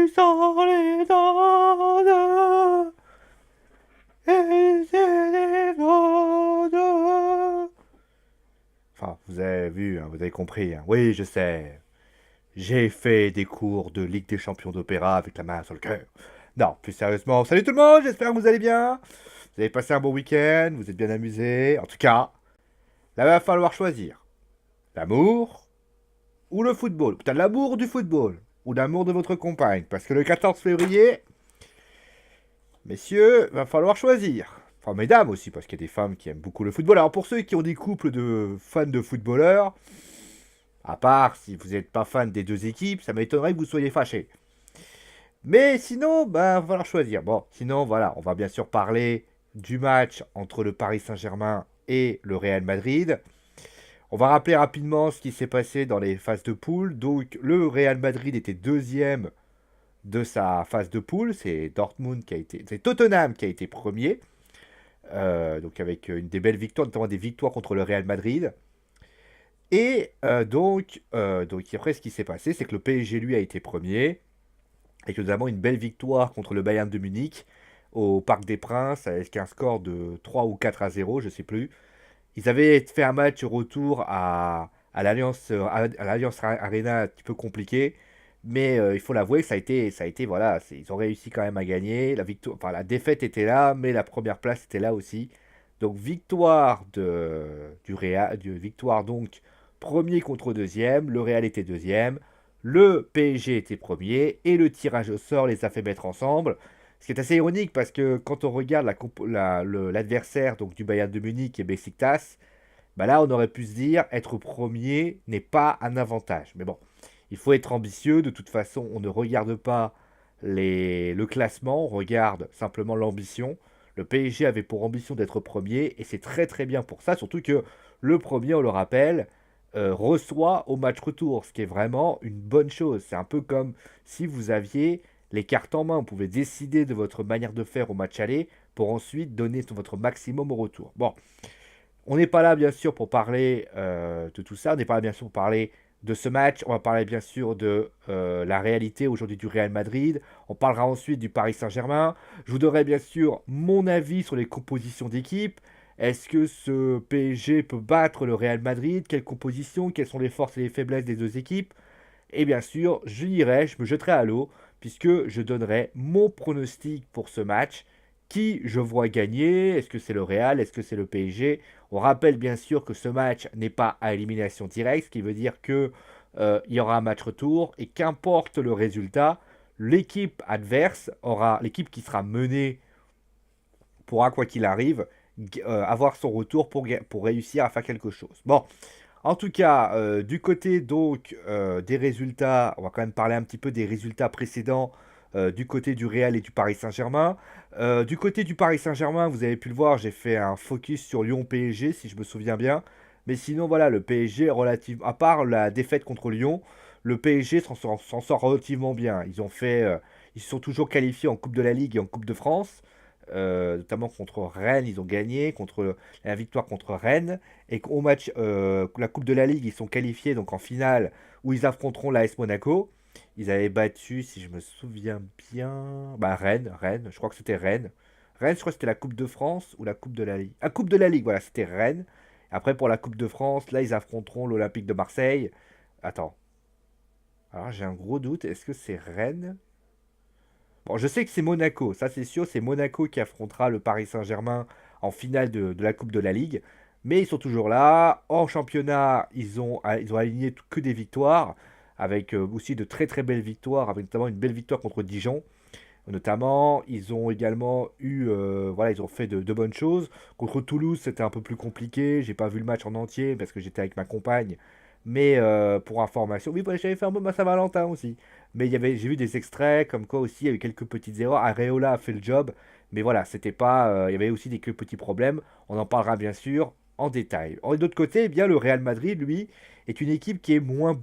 sont les ondes, et c'est les ondes. Enfin, vous avez vu, hein, vous avez compris. Hein. Oui, je sais. J'ai fait des cours de Ligue des Champions d'opéra avec la main sur le cœur. Non, plus sérieusement, salut tout le monde, j'espère que vous allez bien. Vous avez passé un bon week-end, vous êtes bien amusés. En tout cas, là, il va falloir choisir. L'amour ou le football. Putain, l'amour du football. Ou l'amour de votre compagne. Parce que le 14 février, messieurs, va falloir choisir. Enfin, mesdames aussi, parce qu'il y a des femmes qui aiment beaucoup le football. Alors, pour ceux qui ont des couples de fans de footballeurs, à part si vous n'êtes pas fan des deux équipes, ça m'étonnerait que vous soyez fâchés. Mais sinon, bah, va falloir choisir. Bon, sinon, voilà, on va bien sûr parler du match entre le Paris Saint-Germain et le Real Madrid. On va rappeler rapidement ce qui s'est passé dans les phases de poule. Donc, le Real Madrid était deuxième de sa phase de poule. C'est Tottenham qui a été premier. Donc, avec une des belles victoires, notamment des victoires contre le Real Madrid. Et donc après, ce qui s'est passé, c'est que le PSG, lui, a été premier. Avec notamment une belle victoire contre le Bayern de Munich au Parc des Princes, avec un score de 3 ou 4-0, je ne sais plus. Ils avaient fait un match retour à l'Alliance Arena un petit peu compliqué. Mais il faut l'avouer, ça a été voilà, ils ont réussi quand même à gagner. La victoire, enfin, la défaite était là, mais la première place était là aussi. Donc victoire du Real, victoire donc premier contre deuxième. Le Real était deuxième, le PSG était premier et le tirage au sort les a fait mettre ensemble. Ce qui est assez ironique parce que quand on regarde l'adversaire donc du Bayern de Munich qui est Besiktas, bah là on aurait pu se dire être premier n'est pas un avantage. Mais bon, il faut être ambitieux. De toute façon, on ne regarde pas le classement, on regarde simplement l'ambition. Le PSG avait pour ambition d'être premier et c'est très très bien pour ça. Surtout que le premier, on le rappelle, reçoit au match retour, ce qui est vraiment une bonne chose. C'est un peu comme si vous aviez les cartes en main. Vous pouvez décider de votre manière de faire au match aller pour ensuite donner votre maximum au retour. Bon, on n'est pas là, bien sûr, pour parler de tout ça. On n'est pas là, bien sûr, pour parler de ce match. On va parler, bien sûr, de la réalité aujourd'hui du Real Madrid. On parlera ensuite du Paris Saint-Germain. Je vous donnerai, bien sûr, mon avis sur les compositions d'équipe. Est-ce que ce PSG peut battre le Real Madrid? Quelle composition? Quelles sont les forces et les faiblesses des deux équipes? Et bien sûr, je me jetterai à l'eau, puisque je donnerai mon pronostic pour ce match. Qui je vois gagner? Est-ce que c'est le Real? Est-ce que c'est le PSG? On rappelle bien sûr que ce match n'est pas à élimination directe, ce qui veut dire que il y aura un match retour et qu'importe le résultat, l'équipe adverse aura, l'équipe qui sera menée pourra quoi qu'il arrive avoir son retour pour réussir à faire quelque chose. Bon, en tout cas, du côté donc des résultats, on va quand même parler un petit peu des résultats précédents du côté du Real et du Paris Saint-Germain. Du côté du Paris Saint-Germain, vous avez pu le voir, j'ai fait un focus sur Lyon-PSG, si je me souviens bien. Mais sinon, voilà, le PSG, à part la défaite contre Lyon, le PSG s'en sort relativement bien. Ils se sont toujours qualifiés en Coupe de la Ligue et en Coupe de France. Notamment contre Rennes, ils ont gagné, contre la victoire contre Rennes. Et au match, la Coupe de la Ligue, ils sont qualifiés donc en finale où ils affronteront l'AS Monaco. Ils avaient battu, si je me souviens bien, bah Rennes, je crois que c'était Rennes. Rennes, je crois que c'était la Coupe de France ou la Coupe de la Ligue. Ah, Coupe de la Ligue, voilà, c'était Rennes. Après, pour la Coupe de France, là, ils affronteront l'Olympique de Marseille. Attends, alors j'ai un gros doute, est-ce que c'est Rennes? Bon, je sais que c'est Monaco, ça c'est sûr, c'est Monaco qui affrontera le Paris Saint-Germain en finale de la Coupe de la Ligue. Mais ils sont toujours là. En championnat, ils ont aligné que des victoires, avec aussi de très très belles victoires, avec notamment une belle victoire contre Dijon. Notamment, ils ont également eu, voilà, ils ont fait de bonnes choses. Contre Toulouse, c'était un peu plus compliqué. J'ai pas vu le match en entier parce que j'étais avec ma compagne. Mais pour information, oui, bah, j'avais fait un peu ma Saint-Valentin aussi. Mais j'ai vu des extraits comme quoi aussi il y avait quelques petites erreurs. Areola a fait le job, mais voilà, c'était pas, il y avait aussi des quelques petits problèmes. On en parlera bien sûr en détail. De l'autre côté, eh bien le Real Madrid, lui, est une équipe qui est moins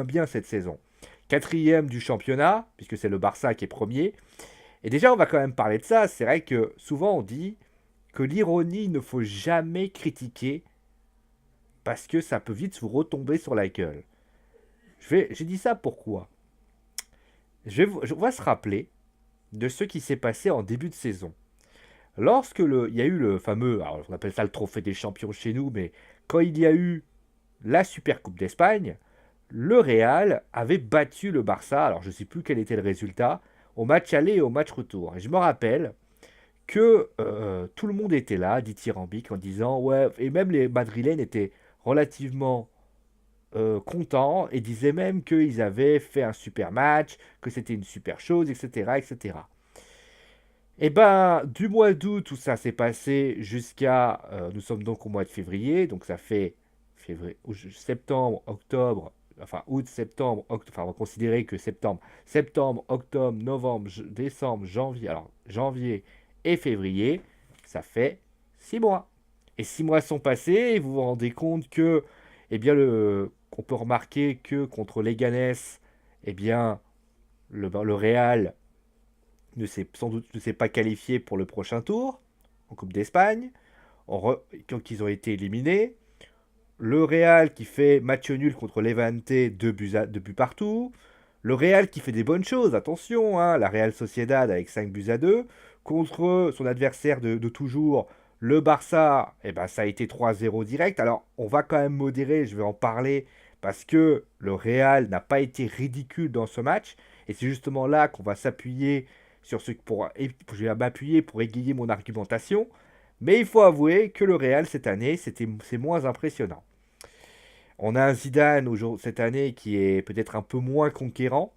bien cette saison. Quatrième du championnat, puisque c'est le Barça qui est premier. Et déjà, on va quand même parler de ça. C'est vrai que souvent on dit que l'ironie ne faut jamais critiquer parce que ça peut vite vous retomber sur la gueule. J'ai dit ça pourquoi? On va se rappeler de ce qui s'est passé en début de saison. Il y a eu le fameux, alors on appelle ça le trophée des champions chez nous, mais quand il y a eu la Super Coupe d'Espagne, le Real avait battu le Barça, alors je ne sais plus quel était le résultat, au match aller et au match retour. Et je me rappelle que tout le monde était là, dithyrambique, en disant, ouais, et même les Madrilènes étaient relativement contents et disaient même qu'ils avaient fait un super match, que c'était une super chose, etc., etc. Et ben, du mois d'août où ça s'est passé jusqu'à, nous sommes donc au mois de février, donc ça fait septembre, octobre, enfin août, septembre, octobre, enfin on va considérer que septembre, octobre, novembre, décembre, janvier, alors janvier et février, ça fait 6 mois. Et 6 mois sont passés et vous vous rendez compte que, eh bien, on peut remarquer que contre Leganés, eh bien, le Real sans doute ne s'est pas qualifié pour le prochain tour en Coupe d'Espagne, quand ils ont été éliminés. Le Real qui fait match nul contre Levante, 2 buts partout. Le Real qui fait des bonnes choses, attention, hein, la Real Sociedad avec 5 buts à 2. Contre son adversaire de toujours, le Barça, eh ben, ça a été 3-0 direct. Alors, on va quand même modérer, je vais en parler, parce que le Real n'a pas été ridicule dans ce match. Et c'est justement là qu'on va s'appuyer sur ce je vais m'appuyer pour égayer mon argumentation. Mais il faut avouer que le Real cette année, c'est moins impressionnant. On a un Zidane cette année qui est peut-être un peu moins conquérant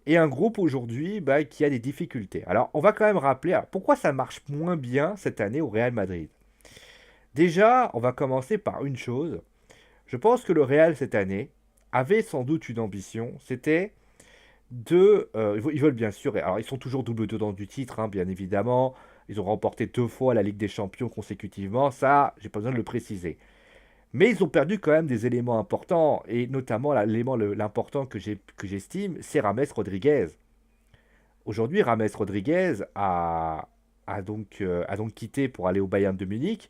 et un groupe aujourd'hui qui a des difficultés. Alors on va quand même rappeler pourquoi ça marche moins bien cette année au Real Madrid. Déjà, on va commencer par une chose. Je pense que le Real cette année avait sans doute une ambition, c'était ils veulent bien sûr, alors ils sont toujours double dedans du titre, hein, bien évidemment. Ils ont remporté 2 fois la Ligue des Champions consécutivement, ça, j'ai pas besoin de le préciser. Mais ils ont perdu quand même des éléments importants, et notamment l'important que j'estime, c'est Rames Rodriguez. Aujourd'hui, Rames Rodriguez a donc quitté pour aller au Bayern de Munich.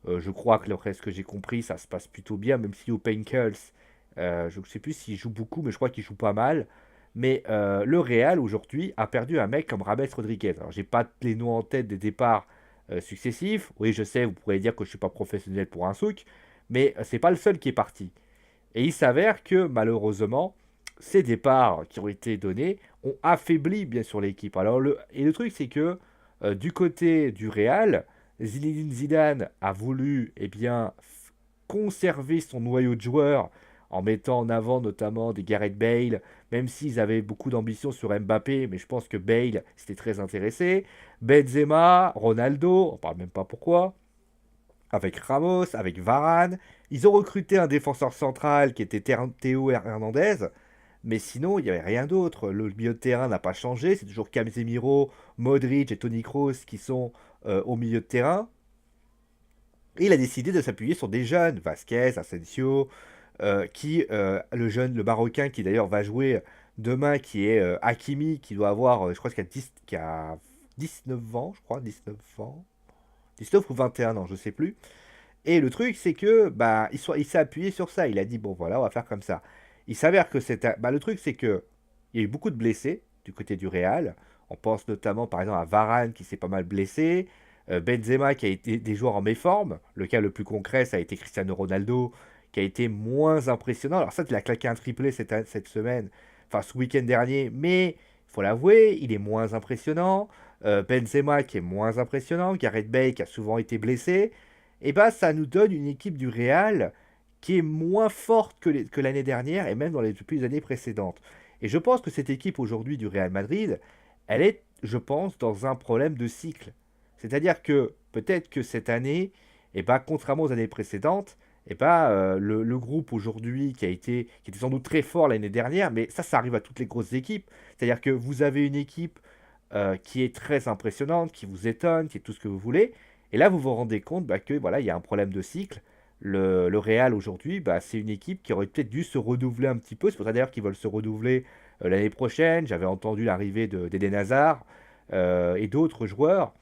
Je crois que d'après ce que j'ai compris, ça se passe plutôt bien, même si au Penkels, je ne sais plus s'il joue beaucoup, mais je crois qu'il joue pas mal. Mais le Real aujourd'hui a perdu un mec comme Rames Rodriguez. Alors j'ai pas les noms en tête des départs successifs. Oui, je sais, vous pourrez dire que je suis pas professionnel pour un souk, mais c'est pas le seul qui est parti. Et il s'avère que malheureusement, ces départs qui ont été donnés ont affaibli bien sûr l'équipe. Et le truc c'est que du côté du Real, Zinedine Zidane a voulu conserver son noyau de joueurs en mettant en avant notamment des Gareth Bale, même s'ils avaient beaucoup d'ambition sur Mbappé, mais je pense que Bale s'était très intéressé. Benzema, Ronaldo, on parle même pas pourquoi, avec Ramos, avec Varane. Ils ont recruté un défenseur central qui était Théo Hernandez, mais sinon, il n'y avait rien d'autre. Le milieu de terrain n'a pas changé. C'est toujours Casemiro, Modric et Toni Kroos qui sont au milieu de terrain. Et il a décidé de s'appuyer sur des jeunes, Vasquez, Asensio, le Marocain qui d'ailleurs va jouer demain, qui est Hakimi, qui doit avoir, je crois qu'il a 19 ans, je crois, 19 ans. 19 ou 21 ans, je sais plus. Et le truc, c'est que il s'est appuyé sur ça. Il a dit bon voilà, on va faire comme ça. Il s'avère que le truc, c'est que il y a eu beaucoup de blessés du côté du Real. On pense notamment par exemple à Varane qui s'est pas mal blessé, Benzema qui a été des joueurs en méforme. Le cas le plus concret, ça a été Cristiano Ronaldo qui a été moins impressionnant. Alors ça, il a claqué un triplé cette semaine, enfin ce week-end dernier, mais il faut l'avouer, il est moins impressionnant. Benzema qui est moins impressionnant, Gareth Bale qui a souvent été blessé, et ça nous donne une équipe du Real qui est moins forte que l'année dernière et même depuis les années précédentes. Et je pense que cette équipe aujourd'hui du Real Madrid, elle est, je pense, dans un problème de cycle. C'est-à-dire que peut-être que cette année, contrairement aux années précédentes, le groupe aujourd'hui qui était sans doute très fort l'année dernière, mais ça arrive à toutes les grosses équipes. C'est-à-dire que vous avez une équipe qui est très impressionnante, qui vous étonne, qui est tout ce que vous voulez. Et là, vous vous rendez compte que voilà, il y a un problème de cycle. Le Real aujourd'hui, c'est une équipe qui aurait peut-être dû se renouveler un petit peu. C'est pour ça d'ailleurs qu'ils veulent se renouveler l'année prochaine. J'avais entendu l'arrivée d'Eden Hazard et d'autres joueurs.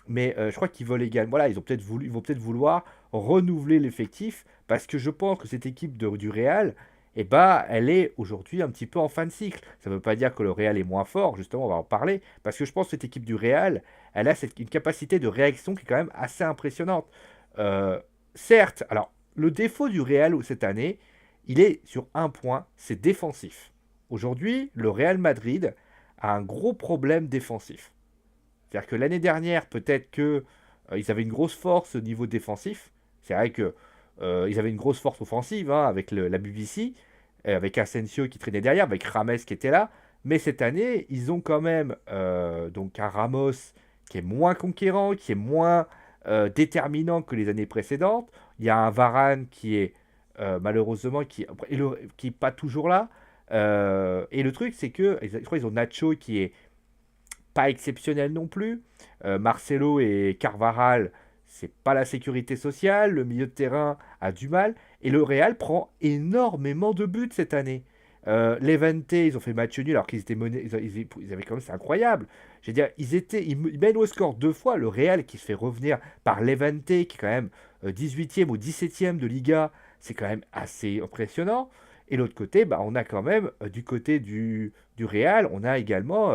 Mais je crois qu'ils veulent également. Voilà, ils vont peut-être vouloir renouveler l'effectif parce que je pense que cette équipe du Real, et bah elle est aujourd'hui un petit peu en fin de cycle. Ça ne veut pas dire que le Real est moins fort, justement, on va en parler, parce que je pense que cette équipe du Real, elle a une capacité de réaction qui est quand même assez impressionnante. Euh, Certes, alors le défaut du Real cette année, il est sur un point, c'est défensif. Aujourd'hui, le Real Madrid a un gros problème défensif. C'est-à-dire que l'année dernière, peut-être que ils avaient une grosse force au niveau défensif. C'est vrai que ils avaient une grosse force offensive hein, avec la BBC, avec Asensio qui traînait derrière, avec Rames qui était là. Mais cette année, ils ont quand même donc un Ramos qui est moins conquérant, qui est moins déterminant que les années précédentes. Il y a un Varane qui est malheureusement qui est pas toujours là. Et le truc, c'est que je crois qu'ils ont Nacho qui est pas exceptionnel non plus. Marcelo et Carvaral, c'est pas la sécurité sociale. Le milieu de terrain a du mal. Et le Real prend énormément de buts cette année. Levante, ils ont fait match nul alors qu'ils étaient menés. Ils avaient quand même, c'est incroyable. Je veux dire, ils mènent au score 2 fois. Le Real qui se fait revenir par Levante, qui est quand même 18e ou 17e de Liga, c'est quand même assez impressionnant. Et l'autre côté, bah, on a quand même, du côté du Real, on a également,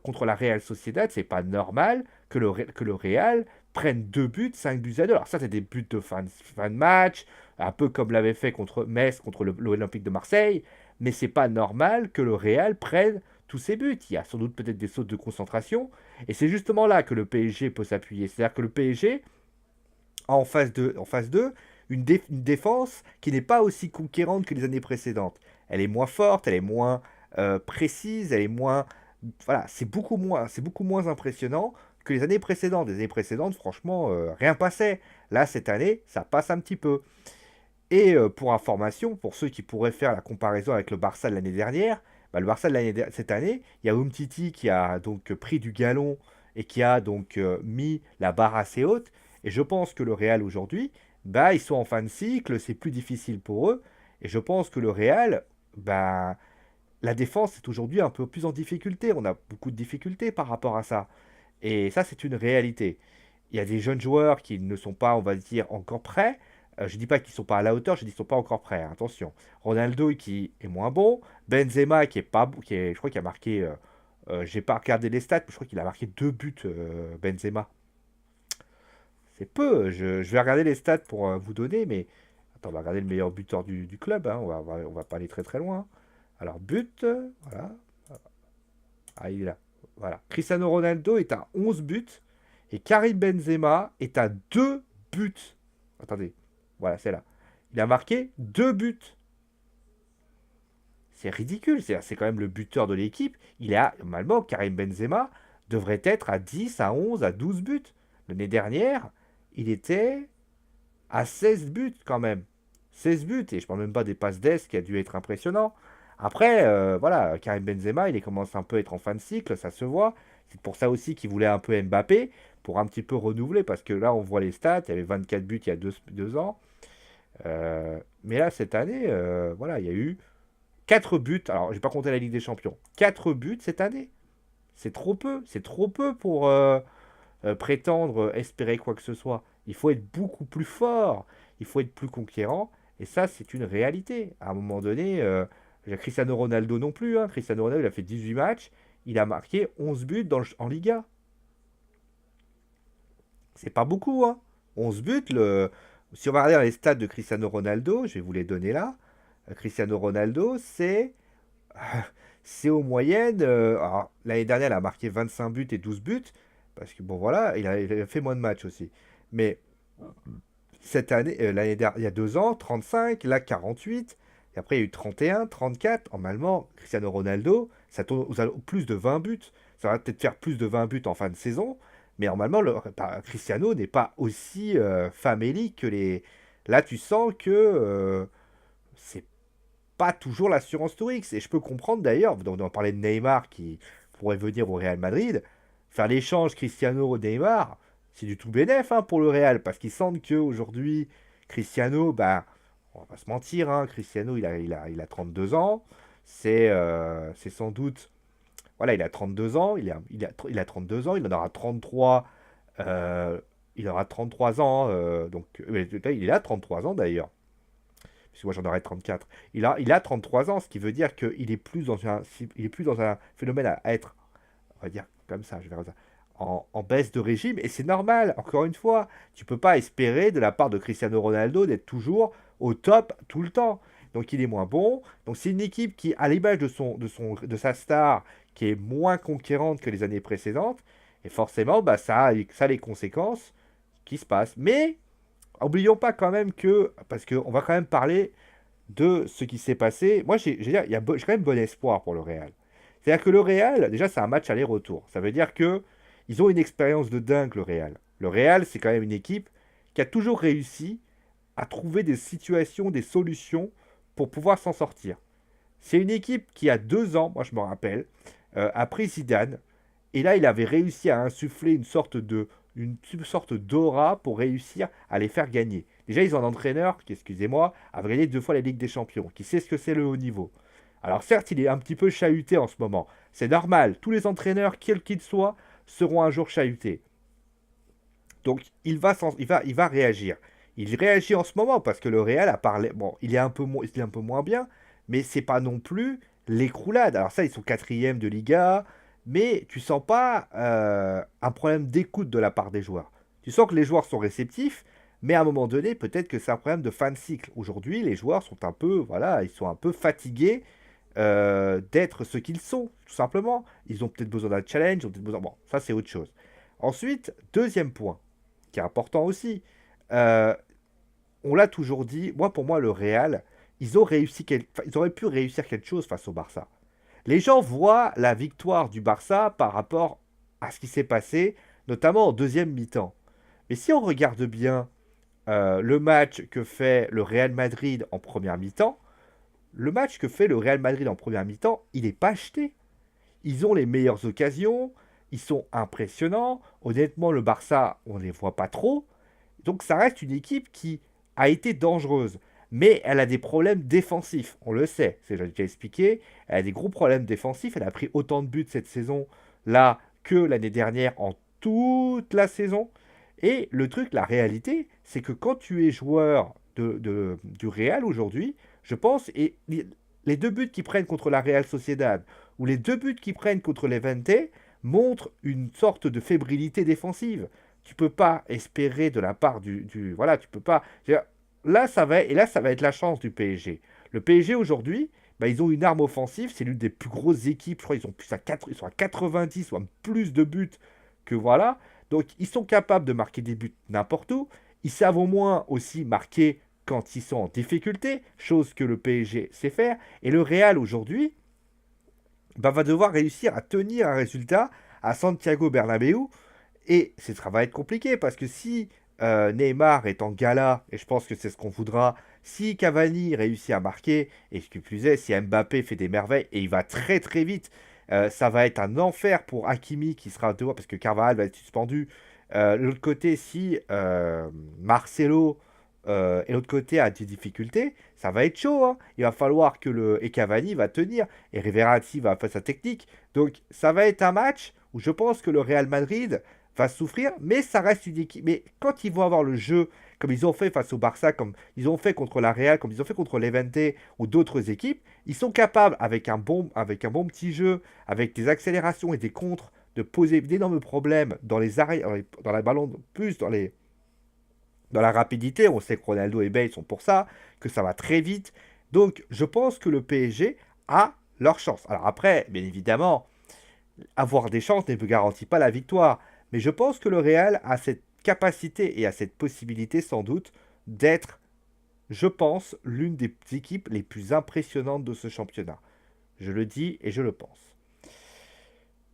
contre la Real Sociedad, c'est pas normal que le Real prenne 2 buts, 5 buts à 2. Alors ça, c'est des buts de fin de match, un peu comme l'avait fait contre Metz, contre l'Olympique de Marseille, mais c'est pas normal que le Real prenne tous ses buts. Il y a sans doute peut-être des sautes de concentration, et c'est justement là que le PSG peut s'appuyer. C'est-à-dire que le PSG, en phase 2 une défense qui n'est pas aussi conquérante que les années précédentes. Elle est moins forte, elle est moins précise, elle est moins... Voilà, c'est beaucoup moins impressionnant que les années précédentes. Les années précédentes, franchement, rien passait. Là, cette année, ça passe un petit peu. Et pour information, pour ceux qui pourraient faire la comparaison avec le Barça de l'année dernière, bah, le Barça de cette année, il y a Umtiti qui a donc pris du galon et qui a donc mis la barre assez haute. Et je pense que le Real aujourd'hui, bah, ils sont en fin de cycle, c'est plus difficile pour eux. Et je pense que le Real, bah, la défense est aujourd'hui un peu plus en difficulté. On a beaucoup de difficultés par rapport à ça. Et ça, c'est une réalité. Il y a des jeunes joueurs qui ne sont pas, on va dire, encore prêts. Je ne dis pas qu'ils ne sont pas à la hauteur, je dis qu'ils ne sont pas encore prêts. Hein, attention. Ronaldo qui est moins bon. Benzema qui est pas, je crois qu'il a marqué. J'ai pas regardé les stats, mais je crois qu'il a marqué 2 buts. Benzema. C'est peu. Je vais regarder les stats pour vous donner, mais attends, on va regarder le meilleur buteur du club. Hein, on va pas aller très très loin. Alors but, voilà. Ah, il est là. Voilà. Cristiano Ronaldo est à 11 buts et Karim Benzema est à 2 buts. Attendez, voilà, c'est là. Il a marqué 2 buts. C'est ridicule, c'est quand même le buteur de l'équipe. Il est à, normalement, Karim Benzema devrait être à 10, à 11, à 12 buts. L'année dernière, il était à 16 buts quand même. 16 buts, et je parle même pas des passes d'Est qui a dû être impressionnant. Après, voilà, Karim Benzema, il commence un peu à être en fin de cycle, ça se voit. C'est pour ça aussi qu'il voulait un peu Mbappé, pour un petit peu renouveler, parce que là, on voit les stats, il y avait 24 buts il y a 2 ans. Mais là, cette année, voilà, il y a eu 4 buts. Alors, j'ai pas compté la Ligue des Champions. 4 buts cette année. C'est trop peu pour prétendre espérer quoi que ce soit. Il faut être beaucoup plus fort, il faut être plus conquérant, et ça, c'est une réalité. À un moment donné, Cristiano Ronaldo non plus. Hein. Cristiano Ronaldo, il a fait 18 matchs, il a marqué 11 buts en Liga. C'est pas beaucoup, hein. 11 buts, si on va regarder les stats de Cristiano Ronaldo, je vais vous les donner là. Cristiano Ronaldo, c'est aux moyennes. Alors, l'année dernière, il a marqué 25 buts et 12 buts. Parce que, bon, voilà, il a fait moins de matchs aussi. Mais cette année, l'année dernière, il y a 2 ans, 35, là 48. Et après, il y a eu 31, 34. Normalement, Cristiano Ronaldo, ça tourne aux plus de 20 buts. Ça va peut-être faire plus de 20 buts en fin de saison. Mais normalement, Cristiano n'est pas aussi famélique que les. Là, tu sens que c'est pas toujours l'assurance Tourix. Et je peux comprendre d'ailleurs, on parlait de Neymar qui pourrait venir au Real Madrid, faire l'échange Cristiano-Neymar, c'est du tout bénéf hein, pour le Real, parce qu'ils sentent qu'aujourd'hui, Cristiano, bah, on va pas se mentir, hein, Cristiano, il a 32 ans, c'est sans doute, voilà, il a 32 ans, il a 32 ans, il en aura 33, il aura 33 ans, donc, il est là 33 ans d'ailleurs, parce que moi j'en aurais 34. Il a 33 ans, ce qui veut dire qu'il est plus il est plus dans un phénomène à être, on va dire comme ça, je vais dire ça, en baisse de régime. Et c'est normal, encore une fois. Tu peux pas espérer de la part de Cristiano Ronaldo d'être toujours au top tout le temps. Donc il est moins bon. Donc c'est une équipe qui, à l'image de sa star, qui est moins conquérante que les années précédentes. Et forcément, bah, ça a les conséquences qui se passent. Mais oublions pas quand même parce qu'on va quand même parler de ce qui s'est passé. Moi, j'ai quand même bon espoir pour le Real. C'est-à-dire que le Real, déjà, c'est un match aller-retour. Ça veut dire que ils ont une expérience de dingue, le Real. Le Real, c'est quand même une équipe qui a toujours réussi à trouver des situations, des solutions pour pouvoir s'en sortir. C'est une équipe qui a 2 ans, moi je me rappelle, a pris Zidane, et là il avait réussi à insuffler une sorte d'aura pour réussir à les faire gagner. Déjà ils ont un entraîneur qui, excusez-moi, a gagné 2 fois la Ligue des Champions, qui sait ce que c'est le haut niveau. Alors certes il est un petit peu chahuté en ce moment, c'est normal, tous les entraîneurs, quels qu'ils soient, seront un jour chahutés. Donc il va réagir. Il réagit en ce moment parce que le Real a parlé. Bon, il est un peu moins bien, mais c'est pas non plus l'écroulade. Alors ça, ils sont quatrième de Liga, mais tu sens pas un problème d'écoute de la part des joueurs. Tu sens que les joueurs sont réceptifs, mais à un moment donné, peut-être que c'est un problème de fin de cycle. Aujourd'hui, les joueurs sont un peu, voilà, ils sont un peu fatigués d'être ce qu'ils sont, tout simplement. Ils ont peut-être besoin d'un challenge, ils ont peut-être besoin. Bon, ça c'est autre chose. Ensuite, deuxième point qui est important aussi. Euh, on l'a toujours dit, moi pour moi le Real, ils auraient pu réussir quelque chose face au Barça. Les gens voient la victoire du Barça par rapport à ce qui s'est passé, notamment en deuxième mi-temps. Mais si on regarde bien le match que fait le Real Madrid en première mi-temps, le match que fait le Real Madrid en première mi-temps, il n'est pas acheté. Ils ont les meilleures occasions, ils sont impressionnants. Honnêtement, le Barça, on ne les voit pas trop. Donc ça reste une équipe qui a été dangereuse. Mais elle a des problèmes défensifs, on le sait, c'est déjà expliqué. Elle a des gros problèmes défensifs. Elle a pris autant de buts cette saison-là que l'année dernière en toute la saison. Et le truc, la réalité, c'est que quand tu es joueur du Real aujourd'hui, je pense, et les 2 buts qu'ils prennent contre la Real Sociedad ou les 2 buts qu'ils prennent contre l'Evente montrent une sorte de fébrilité défensive. Tu peux pas espérer de la part voilà, tu peux pas. Là, ça va être la chance du PSG. Le PSG aujourd'hui, bah, ils ont une arme offensive, c'est l'une des plus grosses équipes. Je crois qu'ils ont plus à 4, ils sont à 90 ou plus de buts que voilà. Donc ils sont capables de marquer des buts n'importe où. Ils savent au moins aussi marquer quand ils sont en difficulté, chose que le PSG sait faire. Et le Real aujourd'hui, bah, va devoir réussir à tenir un résultat à Santiago Bernabéu. Et ça va être compliqué parce que si Neymar est en gala, et je pense que c'est ce qu'on voudra, si Cavani réussit à marquer, et ce qui plus est, si Mbappé fait des merveilles, et il va très très vite, ça va être un enfer pour Hakimi qui sera dehors parce que Carvajal va être suspendu. De l'autre côté, si Marcelo et l'autre côté a des difficultés, ça va être chaud, hein. Il va falloir et Cavani va tenir. Et Verratti va faire sa technique. Donc ça va être un match où je pense que le Real Madrid va souffrir, mais ça reste une équipe. Mais quand ils vont avoir le jeu, comme ils ont fait face au Barça, comme ils ont fait contre la Real, comme ils ont fait contre l'Evente ou d'autres équipes, ils sont capables, avec un bon petit jeu, avec des accélérations et des contres, de poser d'énormes problèmes dans les arrêts, dans la ballon, plus dans la rapidité. On sait que Ronaldo et Bale sont pour ça, que ça va très vite. Donc, je pense que le PSG a leur chance. Alors après, bien évidemment, avoir des chances ne garantit pas la victoire. Mais je pense que le Real a cette capacité et a cette possibilité sans doute d'être, je pense, l'une des équipes les plus impressionnantes de ce championnat. Je le dis et je le pense.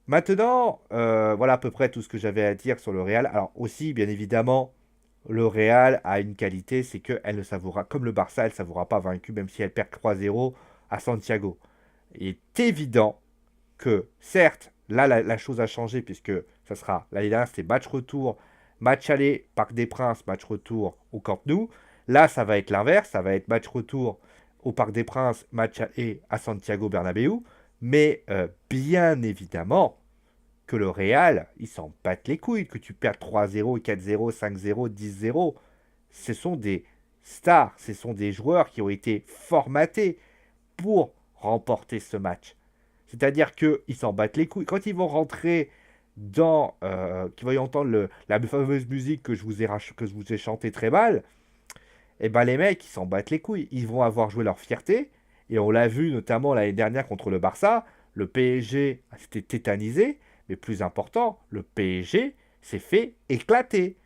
Maintenant, voilà à peu près tout ce que j'avais à dire sur le Real. Alors aussi, bien évidemment, le Real a une qualité, c'est qu'elle ne savourera, comme le Barça, elle ne savourera pas vaincu, même si elle perd 3-0 à Santiago. Il est évident que, certes, là, la chose a changé, puisque ça sera, l'année dernière, c'était match retour, match aller, Parc des Princes, match retour au Camp Nou. Là, ça va être l'inverse, ça va être match retour au Parc des Princes, match aller à Santiago Bernabéu. Mais bien évidemment que le Real, ils s'en battent les couilles, que tu perds 3-0, 4-0, 5-0, 10-0. Ce sont des, stars, ce sont des joueurs qui ont été formatés pour remporter ce match. C'est-à-dire qu'ils s'en battent les couilles. Quand ils vont rentrer qu'ils vont entendre la fameuse musique que je vous ai chantée très mal, et ben les mecs, ils s'en battent les couilles. Ils vont avoir joué leur fierté. Et on l'a vu notamment l'année dernière contre le Barça. Le PSG s'était tétanisé. Mais plus important, le PSG s'est fait éclater.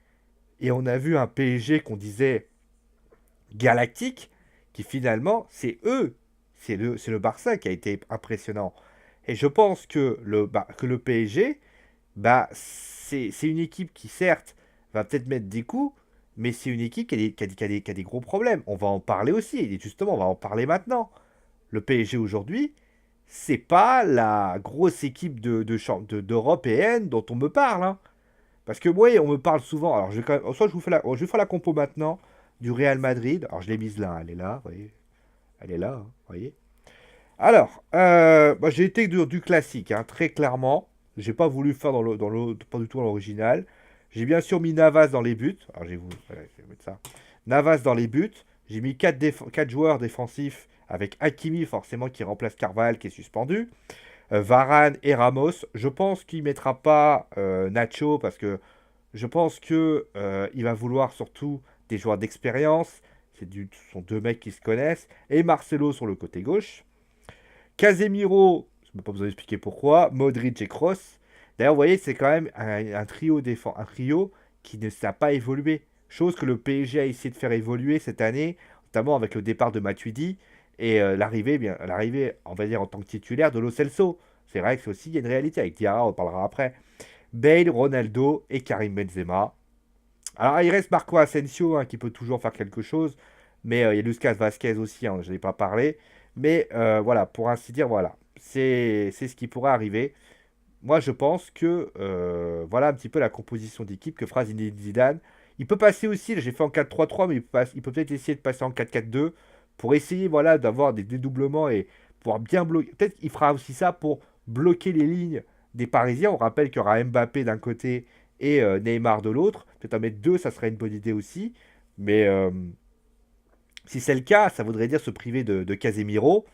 Et on a vu un PSG qu'on disait galactique, qui finalement, c'est eux. C'est le Barça qui a été impressionnant. Et je pense que le PSG, c'est une équipe qui, certes, va peut-être mettre des coups, mais c'est une équipe qui a des gros problèmes. On va en parler aussi, et justement, on va en parler maintenant. Le PSG aujourd'hui, c'est pas la grosse équipe d'européenne dont on me parle, hein. Parce que moi, on me parle souvent. Alors, je vais quand même, soit je vais faire la compo maintenant du Real Madrid. Alors, je l'ai mise là, elle est là, vous voyez. Elle est là, hein, vous voyez. Alors, j'ai été du classique, hein, très clairement. J'ai pas voulu faire pas du tout dans l'original. J'ai bien sûr mis Navas dans les buts. Alors, voilà, je vais mettre ça. Navas dans les buts. J'ai mis 4 joueurs défensifs avec Hakimi, forcément, qui remplace Carval, qui est suspendu. Varane et Ramos. Je pense qu'il ne mettra pas Nacho parce que je pense que il va vouloir surtout des joueurs d'expérience. Ce sont deux mecs qui se connaissent. Et Marcelo sur le côté gauche. Casemiro, je ne peux pas vous expliquer pourquoi. Modric et Kroos. D'ailleurs, vous voyez, c'est quand même un trio qui ne s'est pas évolué. Chose que le PSG a essayé de faire évoluer cette année, notamment avec le départ de Matuidi et l'arrivée, on va dire, en tant que titulaire de Lo Celso. C'est vrai que c'est aussi il y a une réalité. Avec Diarra, on parlera après. Bale, Ronaldo et Karim Benzema. Alors, il reste Marco Asensio, hein, qui peut toujours faire quelque chose. Mais il y a Lucas Vasquez aussi, hein, je n'ai pas parlé. Mais voilà, pour ainsi dire, voilà. C'est ce qui pourrait arriver. Moi, je pense que voilà un petit peu la composition d'équipe que fera Zinedine Zidane. Il peut passer aussi, j'ai fait en 4-3-3, mais il peut peut-être essayer de passer en 4-4-2 pour essayer voilà, d'avoir des dédoublements et pouvoir bien bloquer. Peut-être qu'il fera aussi ça pour bloquer les lignes des Parisiens. On rappelle qu'il y aura Mbappé d'un côté et Neymar de l'autre. Peut-être en mettre deux, ça serait une bonne idée aussi. Mais si c'est le cas, ça voudrait dire se priver de Casemiro,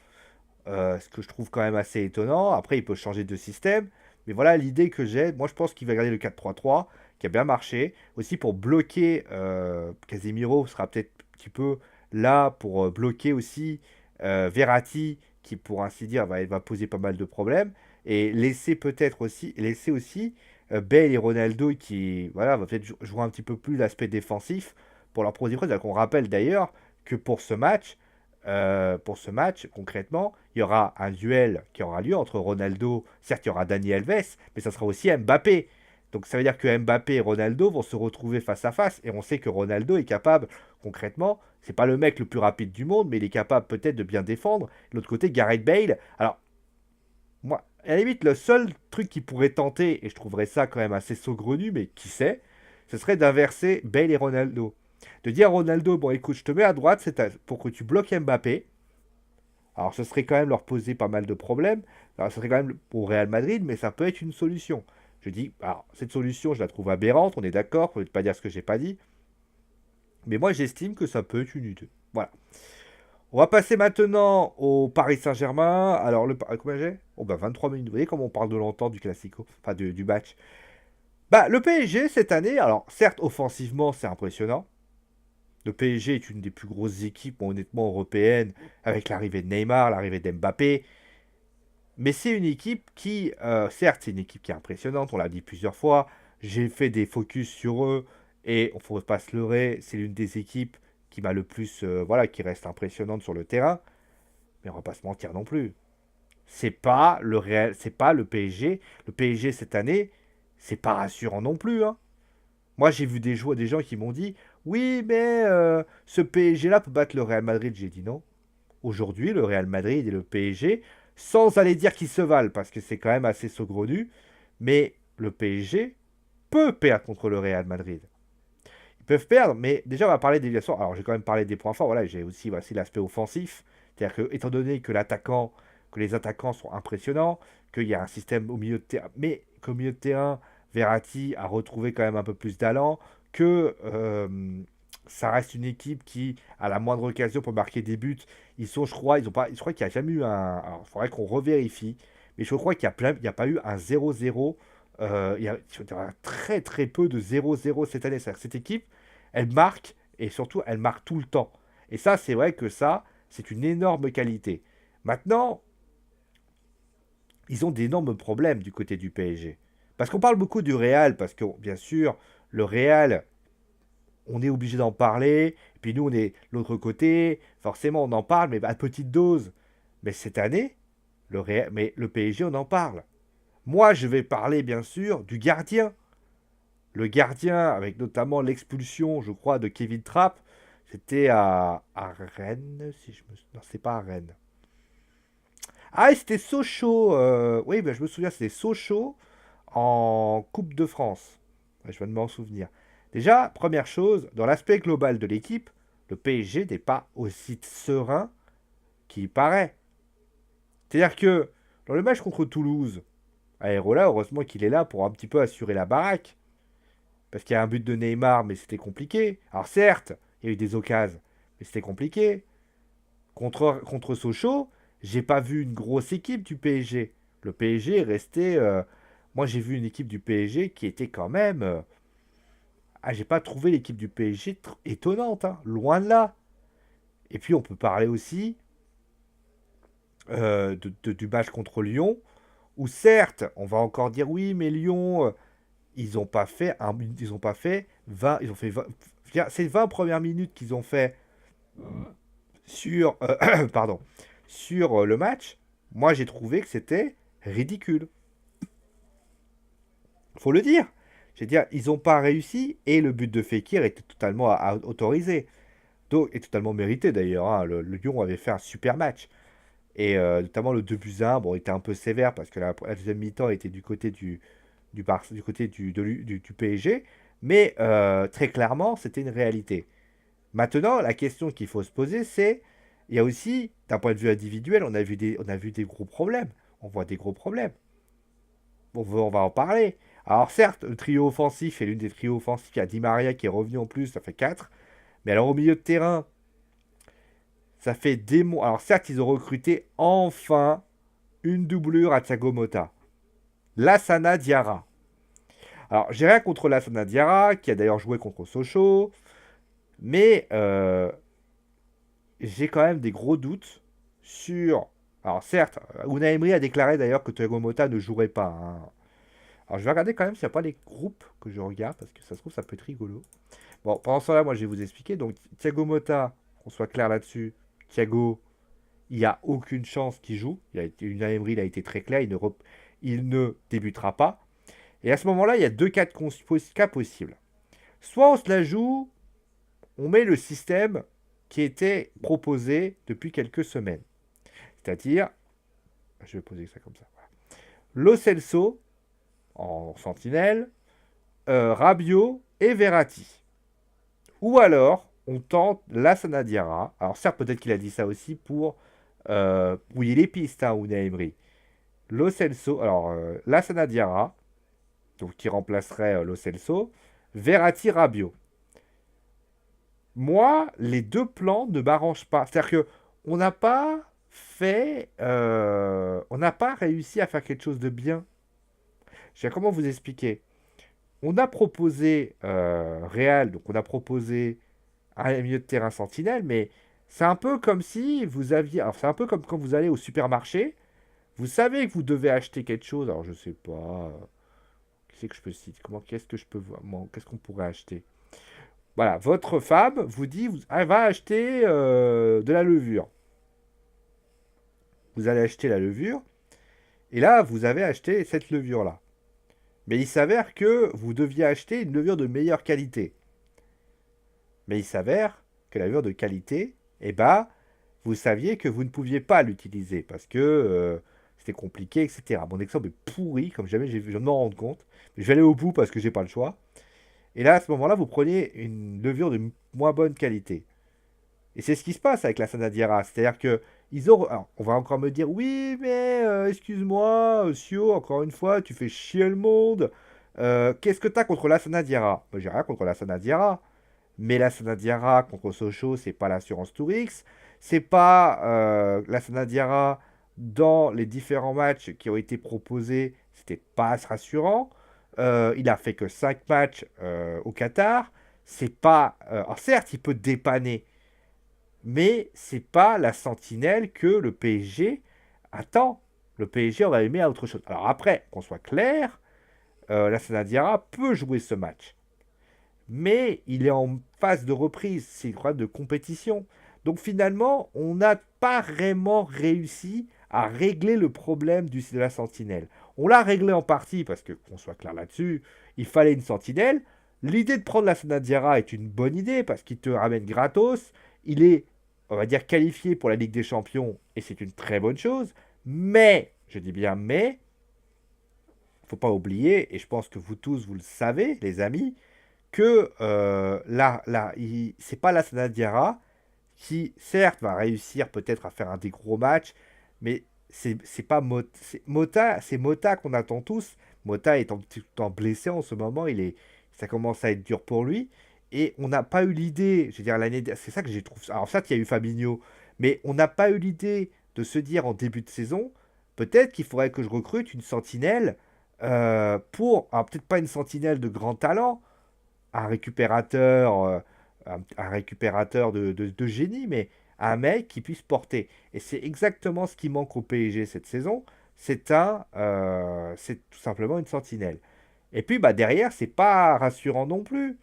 ce que je trouve quand même assez étonnant. Après, il peut changer de système. Mais voilà l'idée que j'ai. Moi, je pense qu'il va garder le 4-3-3, qui a bien marché. Aussi pour bloquer Casemiro, sera peut-être un petit peu là pour bloquer aussi Verratti, qui pour ainsi dire va poser pas mal de problèmes. Et laisser aussi Bale et Ronaldo qui voilà, va peut-être jouer un petit peu plus l'aspect défensif pour leur proposer. On rappelle d'ailleurs que pour ce match, concrètement, il y aura un duel qui aura lieu entre Ronaldo, certes il y aura Dani Alves, mais ça sera aussi Mbappé. Donc ça veut dire que Mbappé et Ronaldo vont se retrouver face à face, et on sait que Ronaldo est capable, concrètement, c'est pas le mec le plus rapide du monde, mais il est capable peut-être de bien défendre. De l'autre côté, Gareth Bale, alors moi, à la limite, le seul truc qui pourrait tenter, et je trouverais ça quand même assez saugrenu, mais qui sait, ce serait d'inverser Bale et Ronaldo. De dire à Ronaldo, bon écoute, je te mets à droite pour que tu bloques Mbappé. Alors ce serait quand même leur poser pas mal de problèmes. Alors ce serait quand même au Real Madrid, mais ça peut être une solution. Je dis, alors cette solution, je la trouve aberrante, on est d'accord, vous ne pas dire ce que j'ai pas dit. Mais moi j'estime que ça peut être une idée. Voilà. On va passer maintenant au Paris Saint-Germain. Alors, combien j'ai? Oh, 23 minutes. Vous voyez comment on parle de longtemps du Classico, enfin du match. Le PSG, cette année, alors, certes, offensivement, c'est impressionnant. Le PSG est une des plus grosses équipes, honnêtement, européennes, avec l'arrivée de Neymar, l'arrivée d'Mbappé. Mais c'est une équipe qui, certes, c'est une équipe qui est impressionnante, on l'a dit plusieurs fois. J'ai fait des focus sur eux, et on ne faut pas se leurrer, c'est l'une des équipes qui m'a le plus, voilà, qui reste impressionnante sur le terrain. Mais on va pas se mentir non plus. C'est pas le PSG. Le PSG cette année, c'est pas rassurant non plus, hein. Moi, j'ai vu des gens qui m'ont dit, oui, mais ce PSG-là peut battre le Real Madrid. J'ai dit non. Aujourd'hui, le Real Madrid et le PSG, sans aller dire qu'ils se valent, parce que c'est quand même assez saugrenu, mais le PSG peut perdre contre le Real Madrid. Ils peuvent perdre, mais déjà, on va parler des déviations. Alors, j'ai quand même parlé des points forts. Voilà, j'ai aussi voici l'aspect offensif. C'est-à-dire que, étant donné que les attaquants sont impressionnants, qu'il y a un système au milieu de terrain, mais qu'au milieu de terrain, Verratti a retrouvé quand même un peu plus d'allant, que ça reste une équipe qui, à la moindre occasion, peut marquer des buts. Ils sont, je crois, ils ont pas, je crois qu'il n'y a jamais eu un. Alors, il faudrait qu'on revérifie. Mais je crois il n'y a pas eu un 0-0. Il y a très très peu de 0-0 cette année. C'est-à-dire que cette équipe, elle marque et surtout, elle marque tout le temps. Et ça, c'est vrai que ça, c'est une énorme qualité. Maintenant, ils ont d'énormes problèmes du côté du PSG. Parce qu'on parle beaucoup du Real, parce que bien sûr, le Real, on est obligé d'en parler. Et puis nous, on est de l'autre côté. Forcément, on en parle, mais à petite dose. Mais cette année, mais le PSG, on en parle. Moi, je vais parler, bien sûr, du gardien. Le gardien, avec notamment l'expulsion, je crois, de Kevin Trapp. C'était à Rennes, si je me... Non, c'est pas à Rennes. Ah, et c'était Sochaux. Oui, ben, je me souviens, c'était Sochaux en Coupe de France. Ouais, je viens de m'en souvenir. Déjà, première chose, dans l'aspect global de l'équipe, le PSG n'est pas aussi serein qu'il paraît. C'est-à-dire que dans le match contre Toulouse, Aérola, heureusement qu'il est là pour un petit peu assurer la baraque. Parce qu'il y a un but de Neymar, mais c'était compliqué. Alors certes, il y a eu des occasions, mais c'était compliqué. Contre Sochaux, j'ai pas vu une grosse équipe du PSG. Le PSG est resté. Moi, j'ai vu une équipe du PSG qui était quand même. J'ai pas trouvé l'équipe du PSG étonnante, hein, loin de là. Et puis, on peut parler aussi du match contre Lyon, où certes, on va encore dire oui, mais Lyon, ils ont pas fait 20, ils ont fait 20, ces 20 premières minutes qu'ils ont fait sur, pardon, sur le match, moi j'ai trouvé que c'était ridicule. Faut le dire. Je veux dire, ils n'ont pas réussi et le but de Fekir était totalement autorisé. Donc, et totalement mérité d'ailleurs, hein. Le Lyon avait fait un super match. Et notamment le 2-1, bon, il était un peu sévère parce que la deuxième mi-temps était du côté du côté du PSG. Mais très clairement, c'était une réalité. Maintenant, la question qu'il faut se poser, c'est, il y a aussi, d'un point de vue individuel, on a vu des gros problèmes. On voit des gros problèmes. On va en parler. Alors certes, le trio offensif est l'une des trios offensifs. Il y a Di Maria qui est revenu en plus, ça fait 4. Mais alors au milieu de terrain, ça fait des mois. Alors certes, ils ont recruté enfin une doublure à Thiago Motta. Lassana Diarra. Alors j'ai rien contre Lassana Diarra, qui a d'ailleurs joué contre Sochaux. Mais j'ai quand même des gros doutes sur... Alors certes, Unai Emery a déclaré d'ailleurs que Thiago Motta ne jouerait pas, hein. Alors je vais regarder quand même s'il n'y a pas les groupes que je regarde, parce que ça se trouve ça peut être rigolo. Bon, pendant ce temps-là, moi je vais vous expliquer. Donc Thiago Motta, qu'on soit clair là-dessus, Thiago, il n'y a aucune chance qu'il joue. Unai Emery, il a été très clair, il ne débutera pas. Et à ce moment-là, il y a deux cas possibles. Soit on se la joue, on met le système qui était proposé depuis quelques semaines. C'est-à-dire, je vais poser ça comme ça. Voilà. Lo Celso en sentinelle, Rabiot et Verratti. Ou alors, on tente Lassana Diarra. Alors certes, peut-être qu'il a dit ça aussi pour brouiller les pistes, hein, Unai Emery. Lo Celso, alors Lassana Diarra, donc qui remplacerait Lo Celso, Verratti, Rabiot. Moi, les deux plans ne m'arrangent pas. C'est-à-dire que on n'a pas on n'a pas réussi à faire quelque chose de bien. Je sais comment vous expliquer. On a proposé Real, donc on a proposé un milieu de terrain sentinelle, mais c'est un peu comme si vous aviez. Alors c'est un peu comme quand vous allez au supermarché, vous savez que vous devez acheter quelque chose. Alors je sais pas. Qu'est-ce que je peux citer? Qu'est-ce que je peux voir? Qu'est-ce qu'on pourrait acheter? Voilà, votre femme vous dit, elle va acheter de la levure. Vous allez acheter la levure, et là, vous avez acheté cette levure-là. Mais il s'avère que vous deviez acheter une levure de meilleure qualité. Mais il s'avère que la levure de qualité, eh ben, vous saviez que vous ne pouviez pas l'utiliser parce que c'était compliqué, etc. Mon exemple est pourri, comme jamais je viens de m'en rendre compte. Mais je vais aller au bout parce que j'ai pas le choix. Et là, à ce moment-là, vous preniez une levure de moins bonne qualité. Et c'est ce qui se passe avec la Sanadiara. C'est-à-dire que ils ont. Alors, on va encore me dire oui, mais excuse-moi, Sio, encore une fois, tu fais chier le monde. Qu'est-ce que t'as contre la Sanadiara? Moi, j'ai rien contre la Sanadiara. Mais la Diarra contre Sochaux, c'est pas l'assurance Tourix. C'est pas la Diarra dans les différents matchs qui ont été proposés, c'était pas rassurant. Il a fait que 5 matchs au Qatar. C'est pas. Alors certes, il peut dépanner, mais c'est pas la sentinelle que le PSG attend. Le PSG, on va aimer à autre chose. Alors après, qu'on soit clair, la Diarra peut jouer ce match, mais il est en phase de reprise, c'est une phase de compétition. Donc finalement, on n'a pas vraiment réussi à régler le problème de la sentinelle. On l'a réglé en partie parce que, qu'on soit clair là-dessus, il fallait une sentinelle. L'idée de prendre la Sanadiara est une bonne idée parce qu'il te ramène gratos. Il est, on va dire, qualifié pour la Ligue des Champions et c'est une très bonne chose. Mais, je dis bien mais, faut pas oublier, et je pense que vous tous vous le savez, les amis, que c'est pas la Sanadiara qui, certes, va réussir peut-être à faire un des gros matchs, mais c'est pas Mota, c'est Mota qu'on attend tous. Mota est tout le temps blessé en ce moment, ça commence à être dur pour lui. Et on n'a pas eu l'idée, je veux dire, c'est ça que j'ai trouvé. Alors, certes, il y a eu Fabinho, mais on n'a pas eu l'idée de se dire en début de saison, peut-être qu'il faudrait que je recrute une sentinelle alors peut-être pas une sentinelle de grand talent, un récupérateur, un récupérateur de génie, mais un mec qui puisse porter. Et c'est exactement ce qui manque au PSG cette saison. C'est tout simplement une sentinelle. Et puis bah derrière, c'est pas rassurant non plus.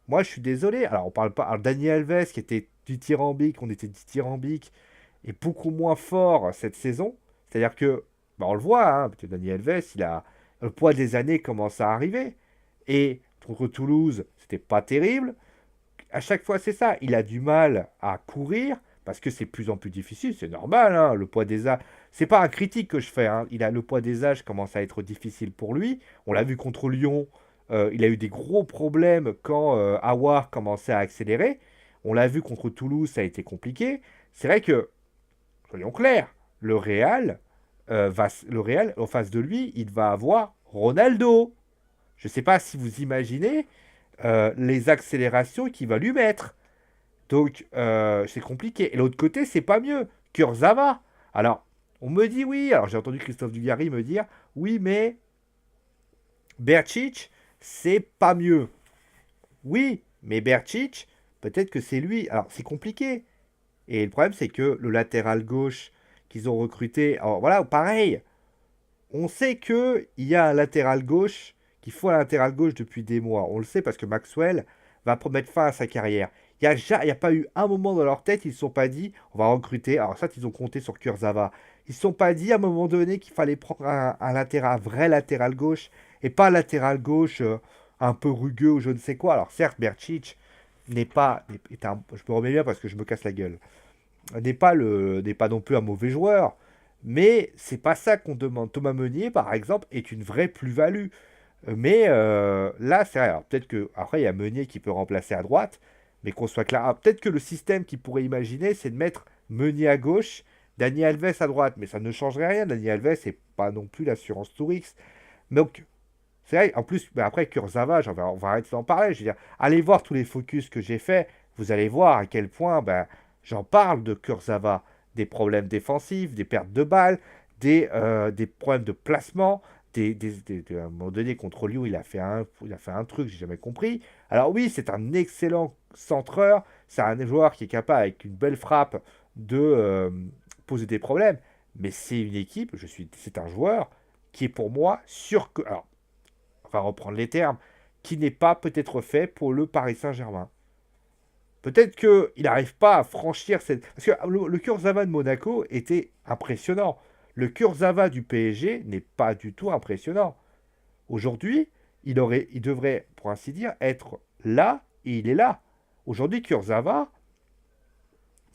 Moi, je suis désolé. Alors on parle pas. Alors, Daniel Alves qui était dithyrambique, on était dithyrambique, est beaucoup moins fort cette saison. C'est-à-dire que, bah, on le voit, hein, parce que Daniel Alves, le poids des années commence à arriver. Et contre Toulouse, c'était pas terrible. À chaque fois, c'est ça. Il a du mal à courir parce que c'est de plus en plus difficile. C'est normal, hein, le poids des âges. C'est pas un critique que je fais. Hein. Le poids des âges commence à être difficile pour lui. On l'a vu contre Lyon. Il a eu des gros problèmes quand Aouar commençait à accélérer. On l'a vu contre Toulouse, ça a été compliqué. C'est vrai que, soyons clairs, le Real, en face de lui, il va avoir Ronaldo. Je ne sais pas si vous imaginez les accélérations qu'il va lui mettre. Donc, c'est compliqué. Et l'autre côté, c'est pas mieux. Kurzawa. Alors, on me dit oui. Alors, j'ai entendu Christophe Dugarry me dire oui, mais Berchic, c'est pas mieux. Oui, mais Berchic, peut-être que c'est lui. Alors, c'est compliqué. Et le problème, c'est que le latéral gauche qu'ils ont recruté. Alors, voilà, pareil. On sait qu'il y a un latéral gauche, qu'il faut un latéral gauche depuis des mois. On le sait parce que Maxwell va mettre fin à sa carrière. Il y a pas eu un moment dans leur tête, ils ne se sont pas dit, on va recruter. Alors ça, ils ont compté sur Kurzawa. Ils ne se sont pas dit à un moment donné qu'il fallait prendre un vrai latéral gauche et pas un latéral gauche un peu rugueux ou je ne sais quoi. Alors certes, Berchic n'est pas, je me remets bien parce que je me casse la gueule, n'est pas non plus un mauvais joueur, mais c'est pas ça qu'on demande. Thomas Meunier, par exemple, est une vraie plus-value. Mais là, c'est vrai. Alors, peut-être que après il y a Meunier qui peut remplacer à droite, mais qu'on soit clair. Peut-être que le système qu'il pourrait imaginer, c'est de mettre Meunier à gauche, Dani Alves à droite, mais ça ne changerait rien. Dani Alves, c'est pas non plus l'assurance Tourix. Donc, c'est vrai. En plus, mais après Kurzawa, on va arrêter d'en parler. Je veux dire, allez voir tous les focus que j'ai fait. Vous allez voir à quel point, ben, j'en parle de Kurzawa, des problèmes défensifs, des pertes de balles, des problèmes de placement. À un moment donné, contre Lyon, il a fait un truc, j'ai jamais compris. Alors oui, c'est un excellent centreur, c'est un joueur qui est capable, avec une belle frappe, de poser des problèmes. Mais c'est une équipe, c'est un joueur qui est pour moi sûr que, alors, on va reprendre les termes, qui n'est pas peut-être fait pour le Paris Saint-Germain. Peut-être qu'il n'arrive pas à franchir cette... Parce que le Kurzawa de Monaco était impressionnant. Le Kurzawa du PSG n'est pas du tout impressionnant. Aujourd'hui, il devrait, pour ainsi dire, être là et il est là. Aujourd'hui, Kurzawa,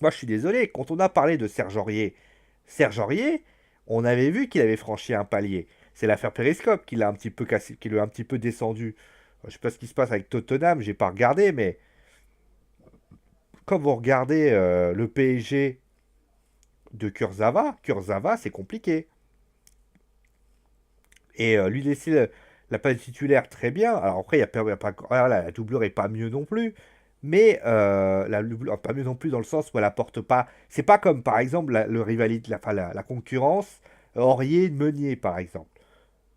moi je suis désolé, quand on a parlé de Serge Aurier, on avait vu qu'il avait franchi un palier. C'est l'affaire Périscope qui l'a un petit peu cassé, qui l'a un petit peu descendu. Je ne sais pas ce qui se passe avec Tottenham, j'ai pas regardé, mais quand vous regardez le PSG de Kurzawa, c'est compliqué. Et lui laisser la place titulaire très bien. Alors après, il y a pas, voilà, la doublure est pas mieux non plus. Mais pas mieux non plus dans le sens où elle apporte pas. C'est pas comme par exemple le rivalité, la concurrence Aurier-Meunier par exemple.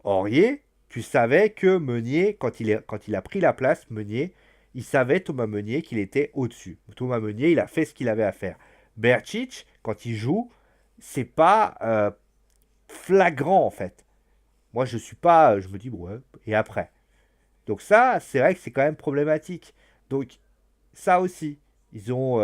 Aurier, tu savais que Meunier, quand il a pris la place, Meunier, il savait Thomas Meunier qu'il était au-dessus. Thomas Meunier, il a fait ce qu'il avait à faire. Bercic, quand il joue, c'est pas flagrant en fait. Moi, je suis pas, je me dis, bon, ouais, et après. Donc ça, c'est vrai que c'est quand même problématique. Donc ça aussi, ils ont,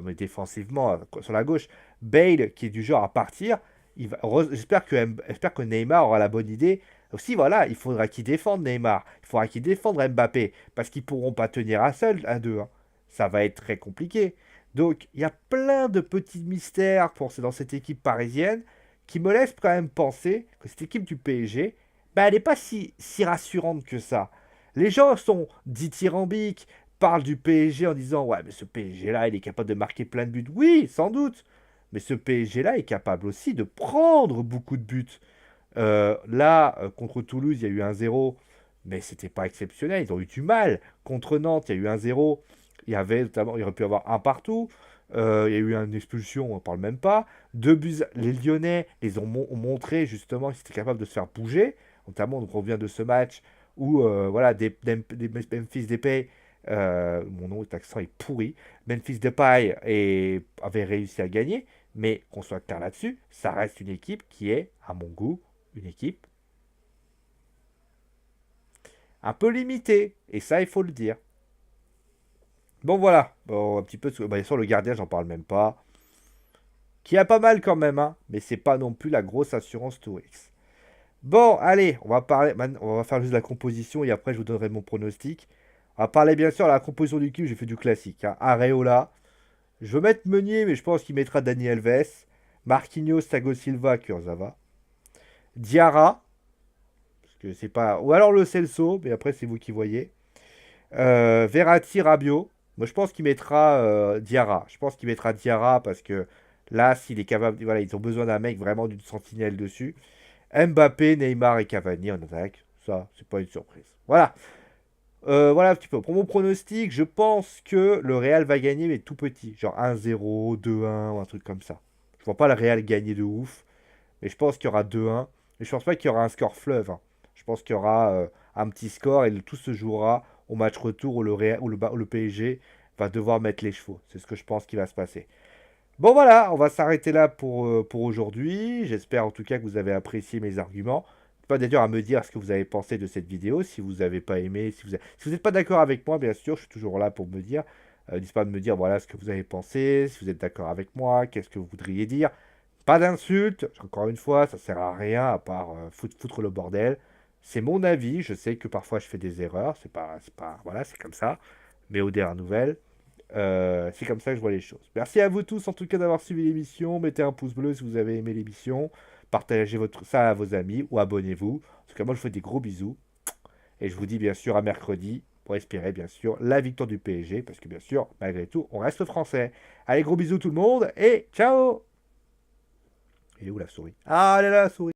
mais défensivement, sur la gauche, Bale qui est du genre à partir. J'espère que Neymar aura la bonne idée. Aussi, voilà, il faudra qu'il défende Neymar. Il faudra qu'il défende Mbappé. Parce qu'ils pourront pas tenir à seul, à deux, hein. Ça va être très compliqué. Donc, il y a plein de petits mystères dans cette équipe parisienne qui me laissent quand même penser que cette équipe du PSG, bah, elle n'est pas si rassurante que ça. Les gens sont dithyrambiques, parlent du PSG en disant ouais, mais ce PSG-là, il est capable de marquer plein de buts. Oui, sans doute. Mais ce PSG-là est capable aussi de prendre beaucoup de buts. Contre Toulouse, il y a eu 1-0, mais c'était pas exceptionnel. Ils ont eu du mal. Contre Nantes, il y a eu 1-0. Il y avait notamment, il aurait pu y avoir un partout. Il y a eu une expulsion, on ne parle même pas. Deux buts, les Lyonnais ont montré justement qu'ils étaient capables de se faire bouger. Notamment, on revient de ce match où voilà, des Memphis Depay, mon nom, accent est pourri. Memphis Depay avait réussi à gagner, mais qu'on soit clair là-dessus, ça reste une équipe qui est, à mon goût, une équipe un peu limitée. Et ça, il faut le dire. Bon, voilà. Bon, un petit peu. Bien sûr, le gardien, j'en parle même pas. Qui a pas mal quand même, hein. Mais c'est pas non plus la grosse assurance Tourix. Bon, allez, on va parler. On va faire juste la composition et après, je vous donnerai mon pronostic. On va parler bien sûr de la composition du cube. J'ai fait du classique, hein. Areola. Je veux mettre Meunier, mais je pense qu'il mettra Dani Alves. Marquinhos, Thiago Silva, Kurzawa. Diarra. Parce que c'est pas. Ou alors le Celso, mais après, c'est vous qui voyez. Verratti, Rabiot. Moi, je pense qu'il mettra Diarra. Je pense qu'il mettra Diarra parce que là, s'il est capable. Voilà, ils ont besoin d'un mec vraiment d'une sentinelle dessus. Mbappé, Neymar et Cavani en attaque. Ça, c'est pas une surprise. Voilà. Voilà un petit peu. Pour mon pronostic, je pense que le Real va gagner, mais tout petit. Genre 1-0, 2-1 ou un truc comme ça. Je vois pas le Real gagner de ouf. Mais je pense qu'il y aura 2-1. Mais je pense pas qu'il y aura un score fleuve, hein. Je pense qu'il y aura un petit score et tout se jouera au match retour où où le PSG va devoir mettre les chevaux. C'est ce que je pense qui va se passer. Bon voilà, on va s'arrêter là pour aujourd'hui. J'espère en tout cas que vous avez apprécié mes arguments. Pas d'ailleurs à me dire ce que vous avez pensé de cette vidéo, si vous n'avez pas aimé, si vous n'êtes pas d'accord avec moi, bien sûr, je suis toujours là pour me dire. N'hésitez pas à me dire voilà ce que vous avez pensé, si vous êtes d'accord avec moi, qu'est-ce que vous voudriez dire. Pas d'insultes, encore une fois, ça sert à rien à part foutre le bordel. C'est mon avis, je sais que parfois je fais des erreurs, voilà, c'est comme ça. Mais aux dernières nouvelles, c'est comme ça que je vois les choses. Merci à vous tous en tout cas d'avoir suivi l'émission. Mettez un pouce bleu si vous avez aimé l'émission. Partagez ça à vos amis ou abonnez-vous. En tout cas, moi je vous fais des gros bisous. Et je vous dis bien sûr à mercredi pour espérer bien sûr la victoire du PSG. Parce que bien sûr, malgré tout, on reste français. Allez, gros bisous tout le monde et ciao. Et où la souris? Ah, elle est là la souris.